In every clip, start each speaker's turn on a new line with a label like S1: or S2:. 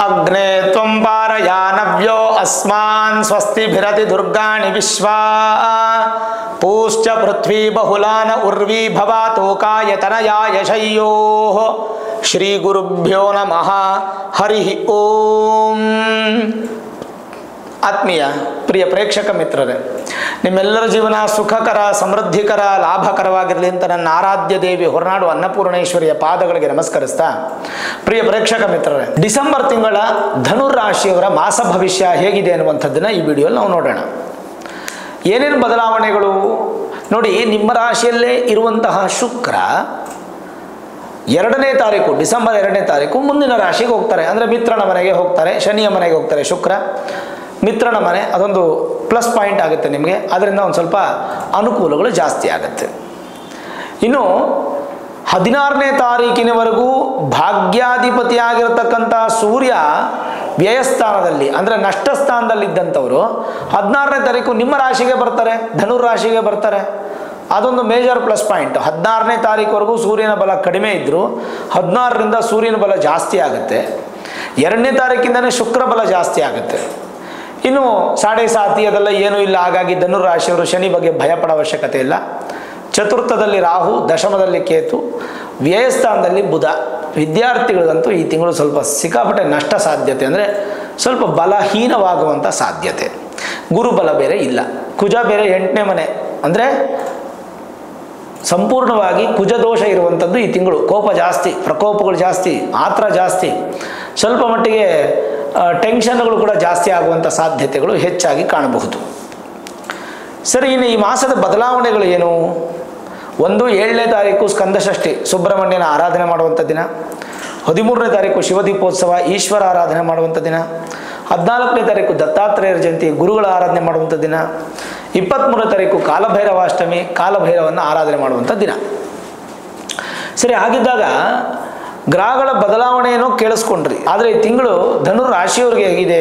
S1: ಅಗ್ನೇ ತ್ವಂ ಪಾರಯಾನವ್ಯೋ ಅಸ್ಮಾನ್ ಸ್ವಸ್ತಿಭಿರತಿ ದುರ್ಗಾಣಿ ವಿಶ್ವಾ ಪೂಶ್ಚ ಪೃಥ್ವೀ ಬಹುಲಾನ ಉರ್ವೀ ಭವಾತೋಕಾಯ ತನಯಾಯ ಶಯ್ಯೋ ಶ್ರೀ ಗುರುಭ್ಯೋ ನಮಃ ಹರಿ ಓಂ. ಆತ್ಮೀಯ ಪ್ರಿಯ ಪ್ರೇಕ್ಷಕ ಮಿತ್ರರೇ, ನಿಮ್ಮೆಲ್ಲರ ಜೀವನ ಸುಖಕರ, ಸಮೃದ್ಧಿಕರ, ಲಾಭಕರವಾಗಿರಲಿ ಅಂತ ನನ್ನ ಆರಾಧ್ಯ ದೇವಿ ಹೊರನಾಡು ಅನ್ನಪೂರ್ಣೇಶ್ವರಿಯ ಪಾದಗಳಿಗೆ ನಮಸ್ಕರಿಸ್ತಾ, ಪ್ರಿಯ ಪ್ರೇಕ್ಷಕ ಮಿತ್ರರೇ, ಡಿಸೆಂಬರ್ ತಿಂಗಳ ಧನುರಾಶಿಯವರ ಮಾಸ ಭವಿಷ್ಯ ಹೇಗಿದೆ ಅನ್ನುವಂಥದ್ದನ್ನು ಈ ವಿಡಿಯೋಲ್ಲಿ ನಾವು ನೋಡೋಣ. ಏನೇನು ಬದಲಾವಣೆಗಳು ನೋಡಿ. ನಿಮ್ಮ ರಾಶಿಯಲ್ಲೇ ಇರುವಂತಹ ಶುಕ್ರ 2ನೇ ತಾರೀಕು, ಡಿಸೆಂಬರ್ 2ನೇ ತಾರೀಕು ಮುಂದಿನ ರಾಶಿಗೆ ಹೋಗ್ತಾರೆ. ಅಂದರೆ ಮಿತ್ರನ ಮನೆಗೆ ಹೋಗ್ತಾರೆ, ಶನಿಯ ಮನೆಗೆ ಹೋಗ್ತಾರೆ. ಶುಕ್ರ ಮಿತ್ರನ ಮನೆ, ಅದೊಂದು ಪ್ಲಸ್ ಪಾಯಿಂಟ್ ಆಗುತ್ತೆ ನಿಮಗೆ. ಅದರಿಂದ ಒಂದು ಸ್ವಲ್ಪ ಅನುಕೂಲಗಳು ಜಾಸ್ತಿ ಆಗುತ್ತೆ. ಇನ್ನು 16ನೇ ತಾರೀಕಿನವರೆಗೂ ಭಾಗ್ಯಾಧಿಪತಿಯಾಗಿರತಕ್ಕಂಥ ಸೂರ್ಯ ವ್ಯಯಸ್ಥಾನದಲ್ಲಿ, ಅಂದರೆ ನಷ್ಟ ಸ್ಥಾನದಲ್ಲಿದ್ದಂಥವರು 16ನೇ ತಾರೀಕು ನಿಮ್ಮ ರಾಶಿಗೆ ಬರ್ತಾರೆ, ಧನುರಾಶಿಗೆ ಬರ್ತಾರೆ. ಅದೊಂದು ಮೇಜರ್ ಪ್ಲಸ್ ಪಾಯಿಂಟ್. 16ನೇ ತಾರೀಕುವರೆಗೂ ಸೂರ್ಯನ ಬಲ ಕಡಿಮೆ ಇದ್ದರೂ 16ರಿಂದ ಸೂರ್ಯನ ಬಲ ಜಾಸ್ತಿ ಆಗುತ್ತೆ. 2ನೇ ತಾರೀಕಿಂದನೇ ಶುಕ್ರ ಬಲ ಜಾಸ್ತಿ ಆಗುತ್ತೆ. ಇನ್ನು 7.5 ಅದೆಲ್ಲ ಏನೂ ಇಲ್ಲ. ಹಾಗಾಗಿ ಧನುರಾಶಿಯವರು ಶನಿ ಬಗ್ಗೆ ಭಯಪಡೋ ಅವಶ್ಯಕತೆ ಇಲ್ಲ. ಚತುರ್ಥದಲ್ಲಿ ರಾಹು, ದಶಮದಲ್ಲಿ ಕೇತು, ವ್ಯಯಸ್ಥಾನದಲ್ಲಿ ಬುಧ. ವಿದ್ಯಾರ್ಥಿಗಳಿಗಂತೂ ಈ ತಿಂಗಳು ಸ್ವಲ್ಪ ಸಿಕ್ಕಾಪಟ್ಟೆ ನಷ್ಟ ಸಾಧ್ಯತೆ, ಅಂದರೆ ಸ್ವಲ್ಪ ಬಲಹೀನವಾಗುವಂಥ ಸಾಧ್ಯತೆ. ಗುರುಬಲ ಬೇರೆ ಇಲ್ಲ, ಕುಜ ಬೇರೆ 8ನೇ ಮನೆ, ಅಂದರೆ ಸಂಪೂರ್ಣವಾಗಿ ಕುಜದೋಷ ಇರುವಂಥದ್ದು ಈ ತಿಂಗಳು. ಕೋಪ ಜಾಸ್ತಿ, ಪ್ರಕೋಪಗಳು ಜಾಸ್ತಿ, ಆತ್ರ ಜಾಸ್ತಿ, ಸ್ವಲ್ಪ ಮಟ್ಟಿಗೆ ಟೆನ್ಷನ್ಗಳು ಕೂಡ ಜಾಸ್ತಿ ಆಗುವಂಥ ಸಾಧ್ಯತೆಗಳು ಹೆಚ್ಚಾಗಿ ಕಾಣಬಹುದು. ಸರಿ, ಇನ್ನು ಈ ಮಾಸದ ಬದಲಾವಣೆಗಳು ಏನು? 7ನೇ ತಾರೀಕು ಸ್ಕಂದಷಷ್ಠಿ, ಸುಬ್ರಹ್ಮಣ್ಯನ ಆರಾಧನೆ ಮಾಡುವಂಥ ದಿನ. 13ನೇ ತಾರೀಕು ಶಿವದೀಪೋತ್ಸವ, ಈಶ್ವರ ಆರಾಧನೆ ಮಾಡುವಂಥ ದಿನ. 14ನೇ ತಾರೀಕು ದತ್ತಾತ್ರೇಯರ ಜಯಂತಿ, ಗುರುಗಳ ಆರಾಧನೆ ಮಾಡುವಂಥ ದಿನ. 23ನೇ ತಾರೀಕು ಕಾಲಭೈರವಾಷ್ಟಮಿ, ಕಾಲಭೈರವನ್ನು ಆರಾಧನೆ ಮಾಡುವಂಥ ದಿನ. ಸರಿ, ಹಾಗಿದ್ದಾಗ ಗ್ರಹಗಳ ಬದಲಾವಣೆಯನ್ನು ಕೇಳಿಸ್ಕೊಂಡ್ರಿ. ಆದರೆ ಈ ತಿಂಗಳು ಧನುರಾಶಿಯವ್ರಿಗೆ ಹೇಗಿದೆ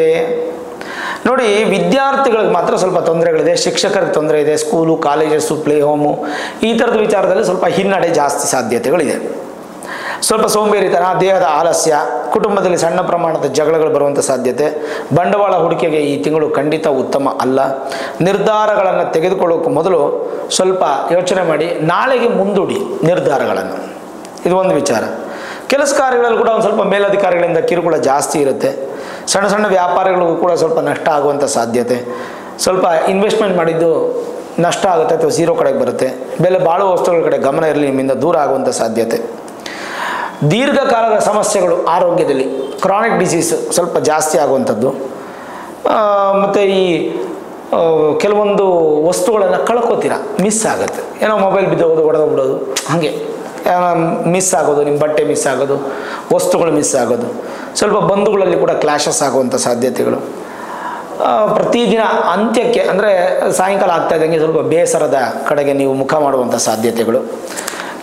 S1: ನೋಡಿ. ವಿದ್ಯಾರ್ಥಿಗಳಿಗೆ ಮಾತ್ರ ಸ್ವಲ್ಪ ತೊಂದರೆಗಳಿದೆ, ಶಿಕ್ಷಕರಿಗೆ ತೊಂದರೆ ಇದೆ. ಸ್ಕೂಲು, ಕಾಲೇಜಸ್ಸು, ಪ್ಲೇ ಹೋಮು ಈ ಥರದ ವಿಚಾರದಲ್ಲಿ ಸ್ವಲ್ಪ ಹಿನ್ನಡೆ ಜಾಸ್ತಿ ಸಾಧ್ಯತೆಗಳಿದೆ. ಸ್ವಲ್ಪ ಸೋಂಬೇರಿತನ, ದೇಹದ ಆಲಸ್ಯ, ಕುಟುಂಬದಲ್ಲಿ ಸಣ್ಣ ಪ್ರಮಾಣದ ಜಗಳಗಳು ಬರುವಂಥ ಸಾಧ್ಯತೆ. ಬಂಡವಾಳ ಹೂಡಿಕೆಗೆ ಈ ತಿಂಗಳು ಖಂಡಿತ ಉತ್ತಮ ಅಲ್ಲ. ನಿರ್ಧಾರಗಳನ್ನು ತೆಗೆದುಕೊಳ್ಳೋಕೆ ಮೊದಲು ಸ್ವಲ್ಪ ಯೋಚನೆ ಮಾಡಿ, ನಾಳೆಗೆ ಮುಂದೂಡಿ ನಿರ್ಧಾರಗಳನ್ನು. ಇದು ಒಂದು ವಿಚಾರ. ಕೆಲಸ ಕಾರ್ಯಗಳಲ್ಲಿ ಕೂಡ ಒಂದು ಸ್ವಲ್ಪ ಮೇಲಧಿಕಾರಿಗಳಿಂದ ಕಿರುಕುಳ ಜಾಸ್ತಿ ಇರುತ್ತೆ. ಸಣ್ಣ ಸಣ್ಣ ವ್ಯಾಪಾರಗಳಿಗೂ ಕೂಡ ಸ್ವಲ್ಪ ನಷ್ಟ ಆಗುವಂಥ ಸಾಧ್ಯತೆ. ಸ್ವಲ್ಪ ಇನ್ವೆಸ್ಟ್ಮೆಂಟ್ ಮಾಡಿದ್ದು ನಷ್ಟ ಆಗುತ್ತೆ ಅಥವಾ ಝೀರೋ ಕಡೆಗೆ ಬರುತ್ತೆ. ಬೆಲೆ ಬಾಳುವ ವಸ್ತುಗಳ ಕಡೆ ಗಮನ ಇರಲಿ, ನಿಮ್ಮಿಂದ ದೂರ ಆಗುವಂಥ ಸಾಧ್ಯತೆ. ದೀರ್ಘಕಾಲದ ಸಮಸ್ಯೆಗಳು ಆರೋಗ್ಯದಲ್ಲಿ, ಕ್ರಾನಿಕ್ ಡಿಸೀಸ್ ಸ್ವಲ್ಪ ಜಾಸ್ತಿ ಆಗುವಂಥದ್ದು. ಮತ್ತು ಈ ಕೆಲವೊಂದು ವಸ್ತುಗಳನ್ನು ಕಳ್ಕೊತೀರ, ಮಿಸ್ ಆಗುತ್ತೆ. ಏನೋ ಮೊಬೈಲ್ ಬಿದ್ದೋಗೋದು, ಹೊಡೆದೋಗ್ಬಿಡೋದು, ಹಾಗೆ ಮಿಸ್ ಆಗೋದು, ನಿಮ್ಮ ಬಟ್ಟೆ ಮಿಸ್ ಆಗೋದು, ವಸ್ತುಗಳು ಮಿಸ್ ಆಗೋದು. ಸ್ವಲ್ಪ ಬಂಧುಗಳಲ್ಲಿ ಕೂಡ ಕ್ಲಾಶಸ್ ಆಗುವಂಥ ಸಾಧ್ಯತೆಗಳು. ಪ್ರತಿದಿನ ಅಂತ್ಯಕ್ಕೆ, ಅಂದರೆ ಸಾಯಂಕಾಲ ಆಗ್ತಾ ಇದ್ದಂಗೆ ಸ್ವಲ್ಪ ಬೇಸರದ ಕಡೆಗೆ ನೀವು ಮುಖ ಮಾಡುವಂಥ ಸಾಧ್ಯತೆಗಳು.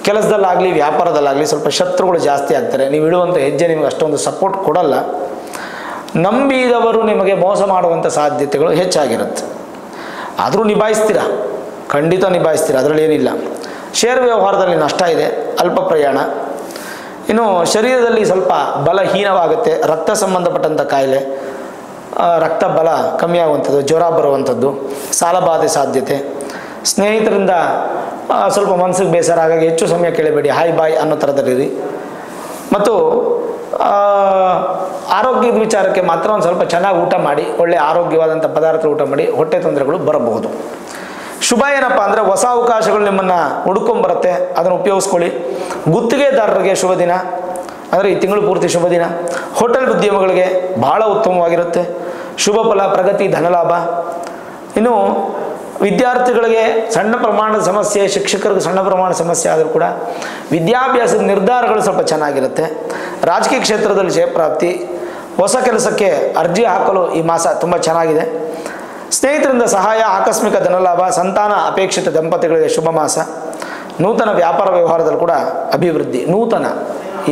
S1: ಕೆಲಸದಲ್ಲಾಗಲಿ ವ್ಯಾಪಾರದಲ್ಲಾಗಲಿ ಸ್ವಲ್ಪ ಶತ್ರುಗಳು ಜಾಸ್ತಿ ಆಗ್ತಾರೆ. ನೀವು ಇಡುವಂಥ ಹೆಜ್ಜೆ ನಿಮಗೆ ಅಷ್ಟೊಂದು ಸಪೋರ್ಟ್ ಕೊಡಲ್ಲ. ನಂಬಿದವರು ನಿಮಗೆ ಮೋಸ ಮಾಡುವಂಥ ಸಾಧ್ಯತೆಗಳು ಹೆಚ್ಚಾಗಿರುತ್ತೆ. ಆದರೂ ನಿಭಾಯಿಸ್ತೀರ, ಖಂಡಿತ ನಿಭಾಯಿಸ್ತೀರ, ಅದರಲ್ಲಿ ಏನಿಲ್ಲ. ಶೇರ್ ವ್ಯವಹಾರದಲ್ಲಿ ನಷ್ಟ ಇದೆ, ಅಲ್ಪ ಪ್ರಯಾಣ. ಇನ್ನು ಶರೀರದಲ್ಲಿ ಸ್ವಲ್ಪ ಬಲಹೀನವಾಗುತ್ತೆ. ರಕ್ತ ಸಂಬಂಧಪಟ್ಟಂಥ ಕಾಯಿಲೆ, ರಕ್ತ ಬಲ ಕಮ್ಮಿ ಆಗುವಂಥದ್ದು, ಜ್ವರ ಬರುವಂಥದ್ದು, ಸಾಲಬಾಧೆ ಸಾಧ್ಯತೆ. ಸ್ನೇಹಿತರಿಂದ ಸ್ವಲ್ಪ ಮನಸ್ಸಿಗೆ ಬೇಸರ, ಹಾಗಾಗಿ ಹೆಚ್ಚು ಸಮಯ ಕೇಳಬೇಡಿ, ಹಾಯ್ ಬಾಯ್ ಅನ್ನೋ ಥರದಲ್ಲಿರಿ. ಮತ್ತು ಆರೋಗ್ಯದ ವಿಚಾರಕ್ಕೆ ಮಾತ್ರ ಒಂದು ಸ್ವಲ್ಪ ಚೆನ್ನಾಗಿ ಊಟ ಮಾಡಿ, ಒಳ್ಳೆಯ ಆರೋಗ್ಯವಾದಂಥ ಪದಾರ್ಥ ಊಟ ಮಾಡಿ, ಹೊಟ್ಟೆ ತೊಂದರೆಗಳು ಬರಬಹುದು. ಶುಭ ಏನಪ್ಪ ಅಂದರೆ ಹೊಸ ಅವಕಾಶಗಳು ನಿಮ್ಮನ್ನು ಹುಡ್ಕೊಂಬರುತ್ತೆ, ಅದನ್ನು ಉಪಯೋಗಿಸ್ಕೊಳ್ಳಿ. ಗುತ್ತಿಗೆದಾರರಿಗೆ ಶುಭ ದಿನ, ಅಂದರೆ ಈ ತಿಂಗಳು ಪೂರ್ತಿ ಶುಭ ದಿನ. ಹೋಟೆಲ್ ಉದ್ಯಮಗಳಿಗೆ ಬಹಳ ಉತ್ತಮವಾಗಿರುತ್ತೆ. ಶುಭ ಫಲ, ಪ್ರಗತಿ, ಧನಲಾಭ. ಇನ್ನು ವಿದ್ಯಾರ್ಥಿಗಳಿಗೆ ಸಣ್ಣ ಪ್ರಮಾಣದ ಸಮಸ್ಯೆ, ಶಿಕ್ಷಕರಿಗೆ ಸಣ್ಣ ಪ್ರಮಾಣದ ಸಮಸ್ಯೆ ಆದರೂ ಕೂಡ ವಿದ್ಯಾಭ್ಯಾಸದ ನಿರ್ಧಾರಗಳು ಸ್ವಲ್ಪ ಚೆನ್ನಾಗಿರುತ್ತೆ. ರಾಜಕೀಯ ಕ್ಷೇತ್ರದಲ್ಲಿ ಜಯಪ್ರಾಪ್ತಿ. ಹೊಸ ಕೆಲಸಕ್ಕೆ ಅರ್ಜಿ ಹಾಕಲು ಈ ಮಾಸ ತುಂಬ ಚೆನ್ನಾಗಿದೆ. ಸ್ನೇಹಿತರಿಂದ ಸಹಾಯ, ಆಕಸ್ಮಿಕ ಧನಲಾಭ, ಸಂತಾನ ಅಪೇಕ್ಷಿತ ದಂಪತಿಗಳಿಗೆ ಶುಭ ಮಾಸ. ನೂತನ ವ್ಯಾಪಾರ ವ್ಯವಹಾರದಲ್ಲಿ ಕೂಡ ಅಭಿವೃದ್ಧಿ. ನೂತನ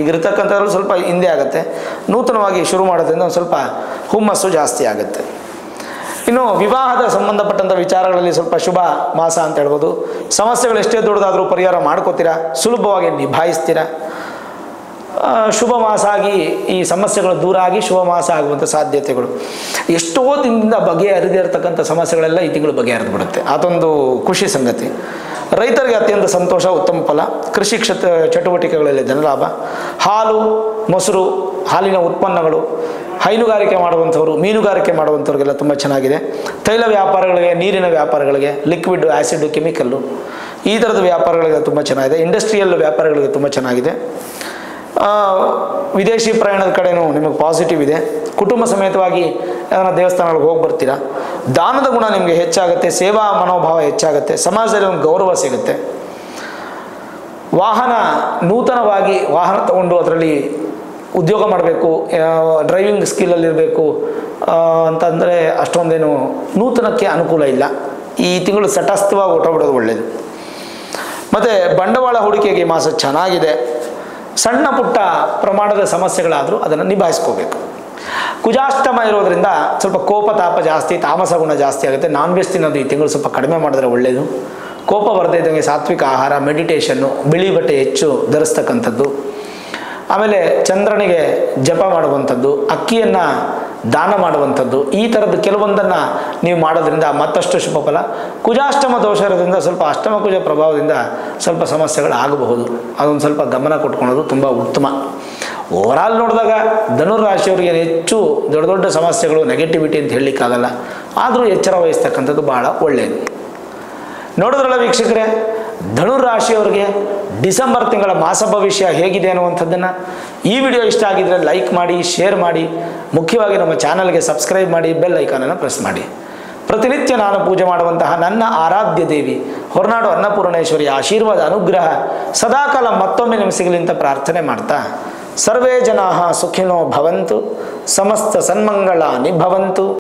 S1: ಈಗಿರ್ತಕ್ಕಂಥದ್ರಲ್ಲಿ ಸ್ವಲ್ಪ ಹಿಂದೆ ಆಗುತ್ತೆ. ನೂತನವಾಗಿ ಶುರು ಮಾಡೋದ್ರಿಂದ ಒಂದು ಸ್ವಲ್ಪ ಹುಮ್ಮಸ್ಸು ಜಾಸ್ತಿ ಆಗುತ್ತೆ. ಇನ್ನು ವಿವಾಹದ ಸಂಬಂಧಪಟ್ಟಂಥ ವಿಚಾರಗಳಲ್ಲಿ ಸ್ವಲ್ಪ ಶುಭ ಮಾಸ ಅಂತ ಹೇಳ್ಬೋದು. ಸಮಸ್ಯೆಗಳು ಎಷ್ಟೇ ದೊಡ್ಡದಾದರೂ ಪರಿಹಾರ ಮಾಡ್ಕೋತೀರಾ, ಸುಲಭವಾಗಿ ನಿಭಾಯಿಸ್ತೀರಾ. ಶುಭ ಮಾಸ ಆಗಿ ಈ ಸಮಸ್ಯೆಗಳು ದೂರ ಆಗಿ ಶುಭ ಮಾಸ ಆಗುವಂಥ ಸಾಧ್ಯತೆಗಳು. ಎಷ್ಟೋ ದಿನದಿಂದ ಬಗೆಹರಿದೇ ಇರತಕ್ಕಂಥ ಸಮಸ್ಯೆಗಳೆಲ್ಲ ಈ ತಿಂಗಳು ಬಗೆಹರಿದು ಬಿಡುತ್ತೆ. ಅದೊಂದು ಖುಷಿ ಸಂಗತಿ. ರೈತರಿಗೆ ಅತ್ಯಂತ ಸಂತೋಷ, ಉತ್ತಮ ಫಲ. ಕೃಷಿ ಚಟುವಟಿಕೆಗಳಲ್ಲಿ ಧನಲಾಭ. ಹಾಲು, ಮೊಸರು, ಹಾಲಿನ ಉತ್ಪನ್ನಗಳು, ಹೈನುಗಾರಿಕೆ ಮಾಡುವಂಥವ್ರು, ಮೀನುಗಾರಿಕೆ ಮಾಡುವಂಥವ್ರಿಗೆಲ್ಲ ತುಂಬ ಚೆನ್ನಾಗಿದೆ. ತೈಲ ವ್ಯಾಪಾರಗಳಿಗೆ, ನೀರಿನ ವ್ಯಾಪಾರಗಳಿಗೆ, ಲಿಕ್ವಿಡ್, ಆ್ಯಸಿಡ್, ಕೆಮಿಕಲ್ಲು, ಈ ಥರದ ವ್ಯಾಪಾರಗಳಿಗೆ ತುಂಬ ಚೆನ್ನಾಗಿದೆ. ಇಂಡಸ್ಟ್ರಿಯಲ್ ವ್ಯಾಪಾರಗಳಿಗೆ ತುಂಬ ಚೆನ್ನಾಗಿದೆ. ವಿದೇಶಿ ಪ್ರಯಾಣದ ಕಡೆಯೂ ನಿಮಗೆ ಪಾಸಿಟಿವ್ ಇದೆ. ಕುಟುಂಬ ಸಮೇತವಾಗಿ ದೇವಸ್ಥಾನಗಳಿಗೆ ಹೋಗಿ ಬರ್ತೀರಾ. ದಾನದ ಗುಣ ನಿಮಗೆ ಹೆಚ್ಚಾಗುತ್ತೆ. ಸೇವಾ ಮನೋಭಾವ ಹೆಚ್ಚಾಗುತ್ತೆ. ಸಮಾಜದಲ್ಲಿ ಒಂದು ಗೌರವ ಸಿಗುತ್ತೆ. ವಾಹನ, ನೂತನವಾಗಿ ವಾಹನ ತಗೊಂಡು ಅದರಲ್ಲಿ ಉದ್ಯೋಗ ಮಾಡಬೇಕು, ಡ್ರೈವಿಂಗ್ ಸ್ಕಿಲ್ಲಲ್ಲಿರಬೇಕು ಅಂತಂದರೆ ಅಷ್ಟೊಂದೇನು ನೂತನಕ್ಕೆ ಅನುಕೂಲ ಇಲ್ಲ. ಈ ತಿಂಗಳು ತಟಸ್ಥವಾಗಿ ಹೊರಟುಬಿಡೋದು ಒಳ್ಳೆಯದು. ಮತ್ತು ಬಂಡವಾಳ ಹೂಡಿಕೆಗೆ ಈ ಮಾಸ ಚೆನ್ನಾಗಿದೆ. ಸಣ್ಣ ಪುಟ್ಟ ಪ್ರಮಾಣದ ಸಮಸ್ಯೆಗಳಾದರೂ ಅದನ್ನು ನಿಭಾಯಿಸ್ಕೋಬೇಕು. ಕುಜಾಷ್ಟಮ ಇರೋದರಿಂದ ಸ್ವಲ್ಪ ಕೋಪ ತಾಪ ಜಾಸ್ತಿ, ತಾಮಸ ಗುಣ ಜಾಸ್ತಿ ಆಗುತ್ತೆ. ನಾನ್ ವೆಜ್ ತಿನ್ನೋದು ಈ ತಿಂಗಳು ಸ್ವಲ್ಪ ಕಡಿಮೆ ಮಾಡಿದ್ರೆ ಒಳ್ಳೆಯದು. ಕೋಪ ಬರದೇ ಇದ್ದಂಗೆ ಸಾತ್ವಿಕ ಆಹಾರ, ಮೆಡಿಟೇಷನ್ನು, ಬಿಳಿ ಬಟ್ಟೆ ಹೆಚ್ಚು ಧರಿಸ್ತಕ್ಕಂಥದ್ದು, ಆಮೇಲೆ ಚಂದ್ರನಿಗೆ ಜಪ ಮಾಡುವಂಥದ್ದು, ಅಕ್ಕಿಯನ್ನು ದಾನ ಮಾಡುವಂಥದ್ದು, ಈ ಥರದ್ದು ಕೆಲವೊಂದನ್ನು ನೀವು ಮಾಡೋದ್ರಿಂದ ಮತ್ತಷ್ಟು ಶುಭ ಫಲ. ಕುಜಾಷ್ಟಮ ದೋಷ ಇರೋದ್ರಿಂದ ಸ್ವಲ್ಪ ಅಷ್ಟಮ ಕುಜ ಪ್ರಭಾವದಿಂದ ಸ್ವಲ್ಪ ಸಮಸ್ಯೆಗಳು ಆಗಬಹುದು. ಅದೊಂದು ಸ್ವಲ್ಪ ಗಮನ ಕೊಟ್ಕೊಳ್ಳೋದು ತುಂಬ ಉತ್ತಮ. ಓವರಾಲ್ ನೋಡಿದಾಗ ಧನುರಾಶಿಯವರಿಗೆ ಹೆಚ್ಚು ದೊಡ್ಡ ದೊಡ್ಡ ಸಮಸ್ಯೆಗಳು, ನೆಗೆಟಿವಿಟಿ ಅಂತ ಹೇಳಲಿಕ್ಕಾಗಲ್ಲ. ಆದರೂ ಎಚ್ಚರ ವಹಿಸ್ತಕ್ಕಂಥದ್ದು ಭಾಳ ಒಳ್ಳೆಯದು. ನೋಡಿದ್ರಲ್ಲ ವೀಕ್ಷಕರೇ, ಧನುರಾಶಿಯವರಿಗೆ ಡಿಸೆಂಬರ್ ತಿಂಗಳ ಮಾಸ ಭವಿಷ್ಯ ಹೇಗಿದೆ ಅನ್ನುವಂಥದ್ದನ್ನು. ಈ ವಿಡಿಯೋ ಇಷ್ಟ ಆಗಿದ್ದರೆ ಲೈಕ್ ಮಾಡಿ, ಶೇರ್ ಮಾಡಿ, ಮುಖ್ಯವಾಗಿ ನಮ್ಮ ಚಾನಲ್ಗೆ ಸಬ್ಸ್ಕ್ರೈಬ್ ಮಾಡಿ, ಬೆಲ್ ಐಕಾನನ್ನು ಪ್ರೆಸ್ ಮಾಡಿ. ಪ್ರತಿನಿತ್ಯ ನಾನು ಪೂಜೆ ಮಾಡುವಂತಹ ನನ್ನ ಆರಾಧ್ಯ ದೇವಿ ಹೊರನಾಡು ಅನ್ನಪೂರ್ಣೇಶ್ವರಿಯ ಆಶೀರ್ವಾದ, ಅನುಗ್ರಹ ಸದಾಕಾಲ ಮತ್ತೊಮ್ಮೆ ನಿಮಗೆ ಸಿಗಲಿ ಅಂತ ಪ್ರಾರ್ಥನೆ ಮಾಡ್ತಾ, ಸರ್ವೇ ಜನಾಃ ಸುಖಿನೋ ಭವಂತು, ಸಮಸ್ತ ಸನ್ಮಂಗಳಾನಿ ಭವಂತು.